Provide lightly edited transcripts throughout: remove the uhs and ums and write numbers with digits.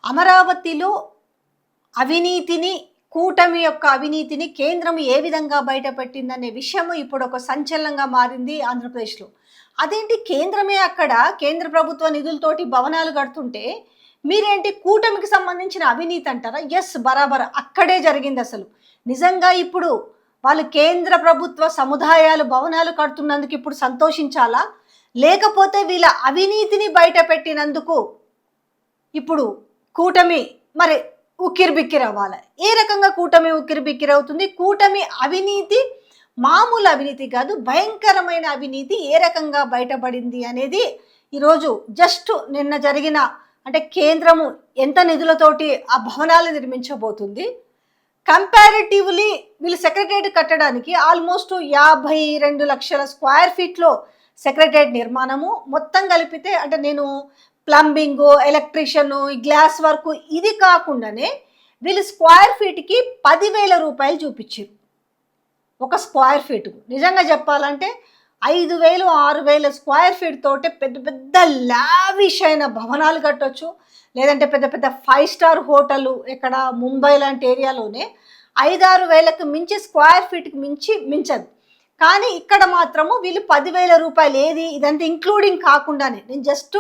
అమరావతిలో అవినీతిని కూటమి యొక్క అవినీతిని కేంద్రం ఏ విధంగా బయటపెట్టిందనే విషయం ఇప్పుడు ఒక సంచలనంగా మారింది ఆంధ్రప్రదేశ్లో. అదేంటి కేంద్రమే అక్కడ కేంద్ర ప్రభుత్వ నిధులతోటి భవనాలు కడుతుంటే మీరేంటి కూటమికి సంబంధించిన అవినీతి అంటారా? ఎస్, బరాబర్ అక్కడే జరిగింది అసలు. నిజంగా ఇప్పుడు వాళ్ళు కేంద్ర ప్రభుత్వ సముదాయాలు భవనాలు కడుతున్నందుకు ఇప్పుడు సంతోషించాలా, లేకపోతే వీళ్ళ అవినీతిని బయటపెట్టినందుకు ఇప్పుడు కూటమి మరి ఉక్కిరిబిక్కిరి అవ్వాలి? ఏ రకంగా కూటమి ఉక్కిరిబిక్కిరి అవుతుంది? కూటమి అవినీతి మామూలు అవినీతి కాదు, భయంకరమైన అవినీతి ఏ రకంగా బయటపడింది అనేది ఈరోజు జస్ట్ నిన్న జరిగిన అంటే కేంద్రము ఎంత నిధులతోటి ఆ భవనాలు నిర్మించబోతుంది, కంపారిటివ్లీ వీళ్ళు సెక్రటరియట్ కట్టడానికి ఆల్మోస్ట్ 52 లక్షల స్క్వేర్ ఫీట్లో సెక్రటరియట్ నిర్మాణము మొత్తం కలిపితే, అంటే నేను ప్లంబింగు, ఎలక్ట్రీషియను, గ్లాస్ వర్క్ ఇది కాకుండానే వీళ్ళు స్క్వేర్ ఫీట్కి 10,000 రూపాయలు చూపించారు ఒక స్క్వేర్ ఫీట్. నిజంగా చెప్పాలంటే 5,000 6,000 స్క్వేర్ ఫీట్ తోటే పెద్ద పెద్ద లావిష్ అయిన భవనాలు కట్టొచ్చు, లేదంటే పెద్ద పెద్ద 5 స్టార్ హోటళ్ళు ఇక్కడ ముంబై లాంటి ఏరియాలోనే 5-6 వేలకు మించి స్క్వేర్ ఫీట్కి మించదు. కానీ ఇక్కడ మాత్రము వీళ్ళు 10,000 రూపాయలు, ఏది ఇదంతా ఇంక్లూడింగ్ కాకుండానే, నేను జస్ట్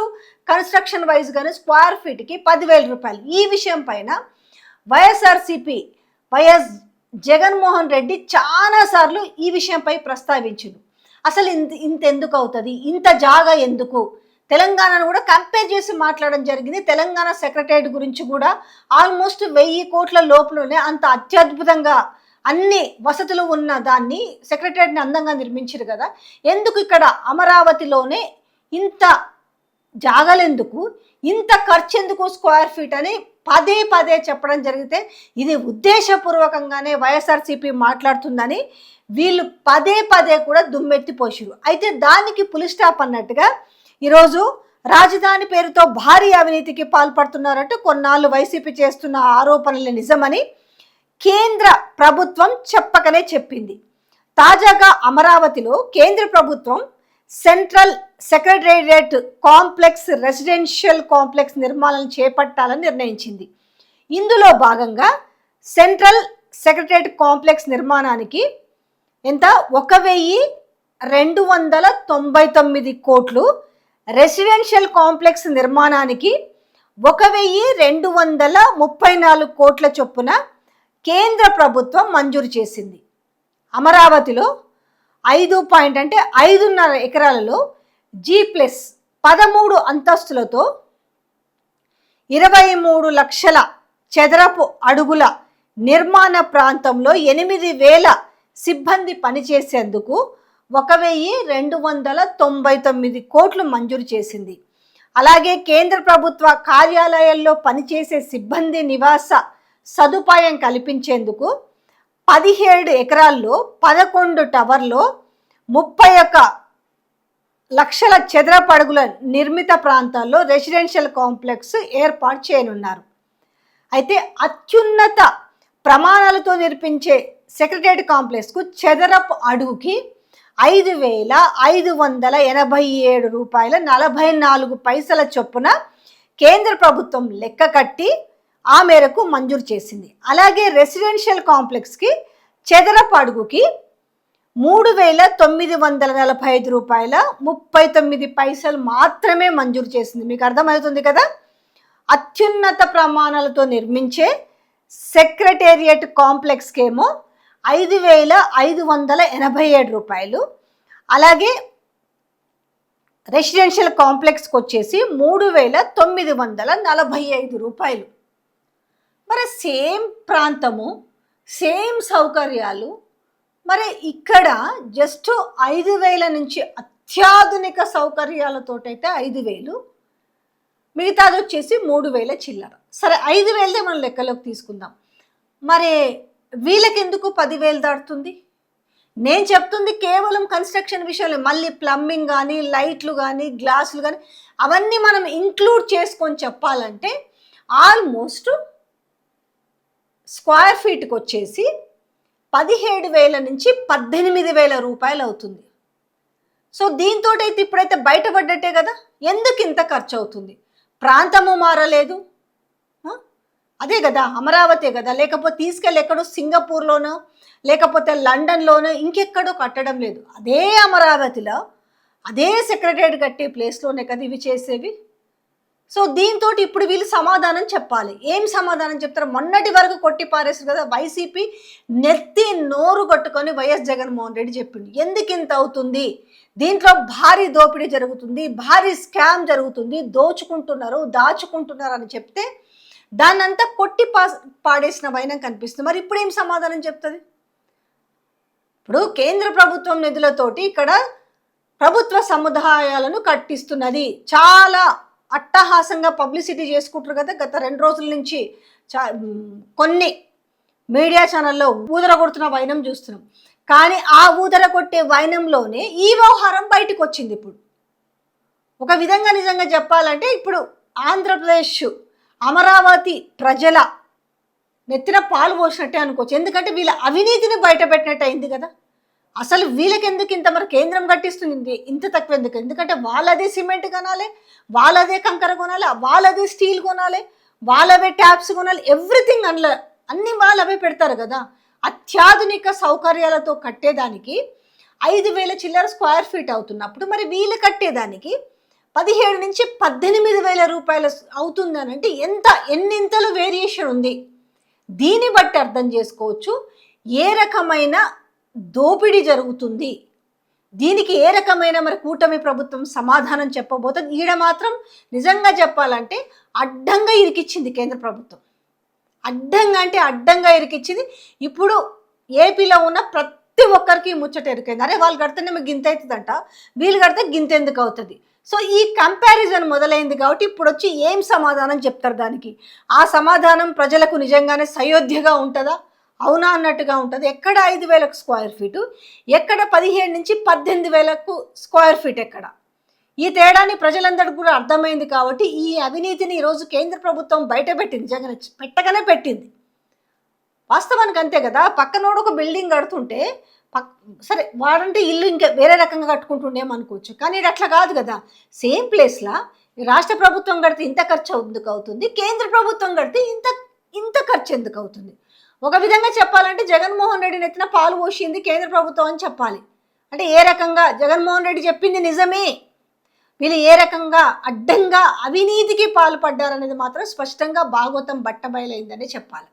కన్స్ట్రక్షన్ వైజ్గానే స్క్వేర్ ఫీట్కి 10,000 రూపాయలు. ఈ విషయం పైన వైఎస్ఆర్సీపీ వైఎస్ జగన్మోహన్ రెడ్డి చాలాసార్లు ఈ విషయంపై ప్రస్తావించిండు. అసలు ఇంత ఎందుకు అవుతుంది, ఇంత జాగా ఎందుకు, తెలంగాణను కూడా కంపేర్ చేసి మాట్లాడడం జరిగింది. తెలంగాణ సెక్రటరియట్ గురించి కూడా ఆల్మోస్ట్ 1,000 కోట్ల లోపలనే అంత అత్యద్భుతంగా అన్ని వసతులు ఉన్న దాన్ని సెక్రటరియట్ని అందంగా నిర్మించారు కదా, ఎందుకు ఇక్కడ అమరావతిలోనే ఇంత జాగలెందుకు, ఇంత ఖర్చు ఎందుకు స్క్వేర్ ఫీట్ అని పదే పదే చెప్పడం జరిగితే ఇది ఉద్దేశపూర్వకంగానే వైఎస్ఆర్సీపీ మాట్లాడుతుందని వీళ్ళు పదే పదే కూడా దుమ్మెత్తిపోసారు. అయితే దానికి పులి స్టాప్ అన్నట్టుగా ఈరోజు రాజధాని పేరుతో భారీ అవినీతికి పాల్పడుతున్నారంటూ కొన్నాళ్ళు వైసీపీ చేస్తున్న ఆరోపణలు నిజమని కేంద్ర ప్రభుత్వం చెప్పకనే చెప్పింది. తాజాగా అమరావతిలో కేంద్ర ప్రభుత్వం central secretariat complex, residential complex నిర్మాణం చేపట్టాలని నిర్ణయించింది. ఇందులో భాగంగా సెంట్రల్ సెక్రటేరియట్ కాంప్లెక్స్ నిర్మాణానికి ఎంత 1,299 కోట్లు, రెసిడెన్షియల్ కాంప్లెక్స్ నిర్మాణానికి 1,234 కోట్ల చొప్పున కేంద్ర ప్రభుత్వం మంజూరు చేసింది. అమరావతిలో 5.5 ఎకరాలలో G+13 అంతస్తులతో 23 లక్షల చదరపు అడుగుల నిర్మాణ ప్రాంతంలో 8,000 సిబ్బంది పనిచేసేందుకు 1,299 కోట్లు మంజూరు చేసింది. అలాగే కేంద్ర ప్రభుత్వ కార్యాలయాల్లో పనిచేసే సిబ్బంది నివాస సదుపాయం కల్పించేందుకు 17 ఎకరాల్లో 11 టవర్లో 31 లక్షల చదరపు అడుగుల నిర్మిత ప్రాంతాల్లో రెసిడెన్షియల్ కాంప్లెక్స్ ఏర్పాటు చేయనున్నారు. అయితే అత్యున్నత ప్రమాణాలతో నిర్మించే సెక్రటేరియట్ కాంప్లెక్స్కు చదరపు అడుగుకి 5,587 రూపాయల 44 పైసల చొప్పున కేంద్ర ప్రభుత్వం లెక్క కట్టి ఆ మేరకు మంజూరు చేసింది. అలాగే రెసిడెన్షియల్ కాంప్లెక్స్కి చదరపు అడుగుకి 3,945 రూపాయల 39 పైసలు మాత్రమే మంజూరు చేసింది. మీకు అర్థమవుతుంది కదా. అత్యున్నత ప్రమాణాలతో నిర్మించే సెక్రటేరియట్ కాంప్లెక్స్కి ఏమో 5,587 రూపాయలు, అలాగే రెసిడెన్షియల్ కాంప్లెక్స్కి వచ్చేసి 3,945 రూపాయలు. మరి సేమ్ ప్రాంతము, సేమ్ సౌకర్యాలు, మరి ఇక్కడ జస్ట్ 5,000 నుంచి అత్యాధునిక సౌకర్యాలతోటైతే 5,000, మిగతాది వచ్చేసి 3,000 చిల్లర. సరే 5,000దే మనం లెక్కలోకి తీసుకుందాం. మరి వీళ్ళకి ఎందుకు 10,000 దాటుతుంది? నేను చెప్తుంది కేవలం కన్స్ట్రక్షన్ విషయాలు, మళ్ళీ ప్లంబింగ్ కానీ, లైట్లు కానీ, గ్లాసులు కానీ అవన్నీ మనం ఇంక్లూడ్ చేసుకొని చెప్పాలంటే ఆల్మోస్ట్ స్క్వేర్ ఫీట్కి వచ్చేసి 17,000 నుంచి 18,000 రూపాయలు అవుతుంది. సో దీంతో అయితే ఇప్పుడైతే బయటపడ్డట్టే కదా. ఎందుకు ఇంత ఖర్చు అవుతుంది? ప్రాంతము మారలేదు, అదే కదా, అమరావతి కదా, లేకపోతే తీసుకెళ్ళి ఎక్కడో సింగపూర్లోనో లేకపోతే లండన్లోనో ఇంకెక్కడో కట్టడం లేదు. అదే అమరావతిలో అదే సెక్రటరియట్ కట్టే ప్లేస్లోనే కదా ఇవి చేసేవి. సో దీంతో ఇప్పుడు వీళ్ళు సమాధానం చెప్పాలి. ఏం సమాధానం చెప్తారు? మొన్నటి వరకు కొట్టి పారేస్తారు కదా వైసీపీ, నెత్తి నోరు కొట్టుకొని వైఎస్ జగన్మోహన్ రెడ్డి చెప్పిండు ఎందుకు ఇంత అవుతుంది, దీంట్లో భారీ దోపిడీ జరుగుతుంది, భారీ స్కామ్ జరుగుతుంది, దోచుకుంటున్నారు, దాచుకుంటున్నారు అని చెప్తే దాన్నంతా కొట్టి పాడేసిన వైనం కనిపిస్తుంది. మరి ఇప్పుడు ఏం సమాధానం చెప్తుంది? ఇప్పుడు కేంద్ర ప్రభుత్వం నిధులతోటి ఇక్కడ ప్రభుత్వ సముదాయాలను కట్టిస్తున్నది, చాలా అట్టహాసంగా పబ్లిసిటీ చేసుకుంటారు కదా గత 2 రోజుల నుంచి. కొన్ని మీడియా ఛానల్లో ఊదర కొడుతున్న వైనం చూస్తున్నాం. కానీ ఆ ఊదర కొట్టే వైనంలోనే ఈ వ్యవహారం బయటకు వచ్చింది. ఇప్పుడు ఒక విధంగా నిజంగా చెప్పాలంటే ఇప్పుడు ఆంధ్రప్రదేశ్ అమరావతి ప్రజల నెత్తిన పాలు పోసినట్టే అనుకోవచ్చు. ఎందుకంటే వీళ్ళ అవినీతిని బయట పెట్టినట్టు అయింది కదా. అసలు వీళ్ళకి ఎందుకు ఇంత మరి కేంద్రం కట్టిస్తుంది ఇంత తక్కువ ఎందుకు? ఎందుకంటే వాళ్ళదే సిమెంట్ కొనాలి, వాళ్ళదే కంకర కొనాలి, వాళ్ళదే స్టీల్ కొనాలి, వాళ్ళవే ట్యాప్స్ కొనాలి, ఎవ్రీథింగ్ అన్ని వాళ్ళవే పెడతారు కదా. అత్యాధునిక సౌకర్యాలతో కట్టేదానికి 5,000 చిల్లర స్క్వేర్ ఫీట్ అవుతున్నప్పుడు మరి వీళ్ళు కట్టేదానికి 17 నుంచి 18,000 రూపాయలు అవుతుంది అని అంటే ఎన్నింతలు వేరియేషన్ ఉంది. దీన్ని బట్టి అర్థం చేసుకోవచ్చు ఏ రకమైన దోపిడీ జరుగుతుంది, దీనికి ఏ రకమైన మరి కూటమి ప్రభుత్వం సమాధానం చెప్పబోతుంది. ఈడ మాత్రం నిజంగా చెప్పాలంటే అడ్డంగా ఇరికిచ్చింది కేంద్ర ప్రభుత్వం. అడ్డంగా అంటే అడ్డంగా ఇరికిచ్చింది. ఇప్పుడు ఏపీలో ఉన్న ప్రతి ఒక్కరికి ముచ్చట ఎరికైంది. అరే వాళ్ళు కడితేనే మీకు గింత అవుతుందంట, వీళ్ళు కడితే గింత ఎందుకు అవుతుంది. సో ఈ కంపారిజన్ మొదలైంది కాబట్టి ఇప్పుడు వచ్చి ఏం సమాధానం చెప్తారు దానికి? ఆ సమాధానం ప్రజలకు నిజంగానే సయోధ్యగా ఉంటుందా, అవునా అన్నట్టుగా ఉంటుంది. ఎక్కడ 5,000 స్క్వేర్ ఫీటు, ఎక్కడ 17 నుంచి 18,000 స్క్వేర్ ఫీట్, ఎక్కడ ఈ తేడాని ప్రజలందరికీ కూడా అర్థమైంది. కాబట్టి ఈ అవినీతిని ఈరోజు కేంద్ర ప్రభుత్వం బయట పెట్టింది, జగన్ పెట్టగానే పెట్టింది. వాస్తవానికి అంతే కదా. పక్కనోడు ఒక బిల్డింగ్ కడుతుంటే సరే వాడంటే ఇల్లు ఇంకా వేరే రకంగా కట్టుకుంటుండేమో అనుకోవచ్చు, కానీ ఇది అట్లా కాదు కదా. సేమ్ ప్లేస్లా రాష్ట్ర ప్రభుత్వం కడితే ఇంత ఖర్చు ఎందుకు అవుతుంది, కేంద్ర ప్రభుత్వం కడితే ఇంత ఖర్చు ఎందుకు అవుతుంది? ఒక విధంగా చెప్పాలంటే జగన్మోహన్ రెడ్డి నెత్తిన పాలు పోసింది కేంద్ర ప్రభుత్వం అని చెప్పాలి. అంటే ఏ రకంగా జగన్మోహన్ రెడ్డి చెప్పింది నిజమే, వీళ్ళు ఏ రకంగా అడ్డంగా అవినీతికి పాల్పడ్డారనేది మాత్రం స్పష్టంగా భాగవతం బట్టబయలైందని చెప్పాలి.